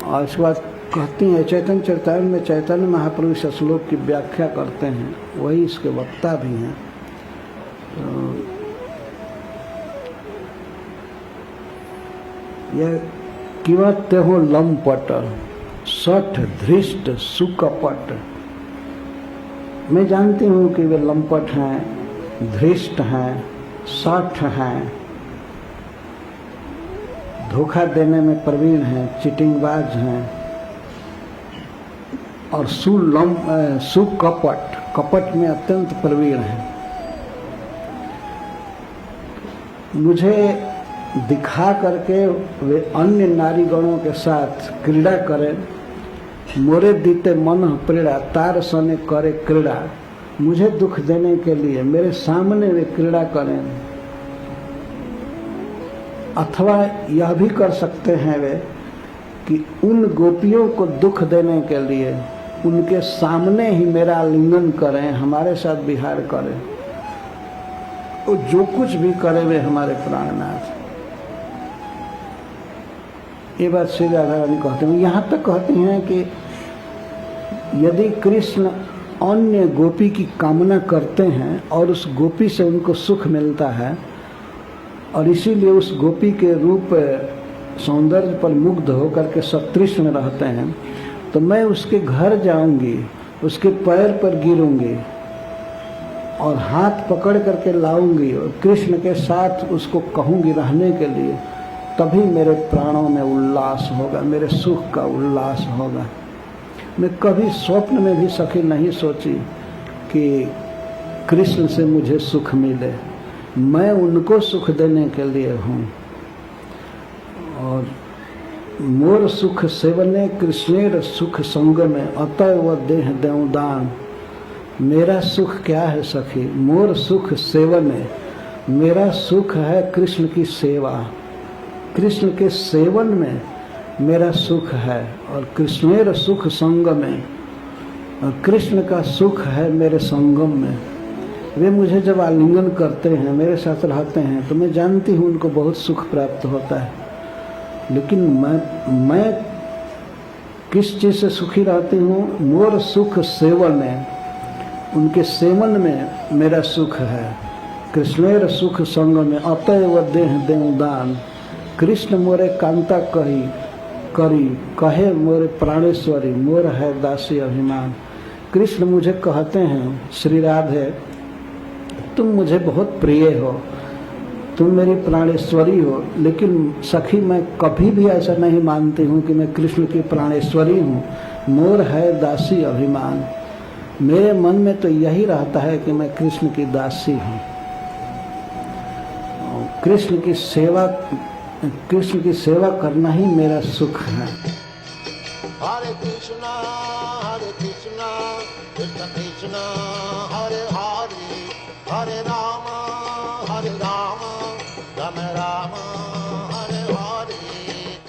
और इसके बाद कहती हैं चैतन्य चरितामृत में चैतन्य महाप्रभु इस श्लोक की व्याख्या करते हैं, वही इसके वक्ता भी हैं। यह किमत हो लंपट सठ धृष्ट सुकपट। मैं जानती हूँ कि वे लंपट हैं, धृष्ट हैं, सठ हैं, धोखा देने में प्रवीण हैं, चिटिंगबाज हैं और सुकपट, कपट में अत्यंत प्रवीण हैं। मुझे दिखा करके वे अन्य नारीगणों के साथ क्रीड़ा करें, मोरे दीते मन प्रीड़ा तार सने करे क्रीड़ा। मुझे दुख देने के लिए मेरे सामने वे क्रीड़ा करें, अथवा यह भी कर सकते हैं वे कि उन गोपियों को दुख देने के लिए उनके सामने ही मेरा आलिंगन करें, हमारे साथ विहार करें। वो जो कुछ भी करे वे हमारे प्राणनाथ। ये बात श्री राधा रानी कहते हैं। यहाँ तक कहती हैं कि यदि कृष्ण अन्य गोपी की कामना करते हैं और उस गोपी से उनको सुख मिलता है और इसीलिए उस गोपी के रूप सौंदर्य पर मुग्ध होकर के सतृष्ण रहते हैं, तो मैं उसके घर जाऊंगी, उसके पैर पर गिरूंगी और हाथ पकड़ करके लाऊंगी और कृष्ण के साथ उसको कहूंगी रहने के लिए, तभी मेरे प्राणों में उल्लास होगा, मेरे सुख का उल्लास होगा। मैं कभी स्वप्न में भी सखी नहीं सोची कि कृष्ण से मुझे सुख मिले। मैं उनको सुख देने के लिए हूँ। और मोर सुख सेवने कृष्णेर सुख संग में अतएव देह देऊं दान। मेरा सुख क्या है सखी? मोर सुख सेवने, मेरा सुख है कृष्ण की सेवा, कृष्ण के सेवन में मेरा सुख है। और कृष्णेर सुख संग में, और कृष्ण का सुख है मेरे संगम में। वे मुझे जब आलिंगन करते हैं, मेरे साथ रहते हैं, तो मैं जानती हूँ उनको बहुत सुख प्राप्त होता है। लेकिन मैं किस चीज़ से सुखी रहती हूँ? मोर सुख सेवन है, उनके सेवन में मेरा सुख है। कृष्णेर सुख संग में अतएव देह देऊं दान। कृष्ण मोरे कांता करी कहे मोरे प्राणेश्वरी, मोर है दासी अभिमान। कृष्ण मुझे कहते हैं, श्री राधे तुम मुझे बहुत प्रिय हो, तुम मेरी प्राणेश्वरी हो। लेकिन सखी मैं कभी भी ऐसा नहीं मानती हूँ कि मैं कृष्ण की प्राणेश्वरी हूँ। मोर है दासी अभिमान। मेरे मन में तो यही रहता है कि मैं कृष्ण की दासी हूँ। कृष्ण की सेवा करना ही मेरा सुख है। हरे कृष्णा कृष्ण कृष्ण हरे हरे, हरे राम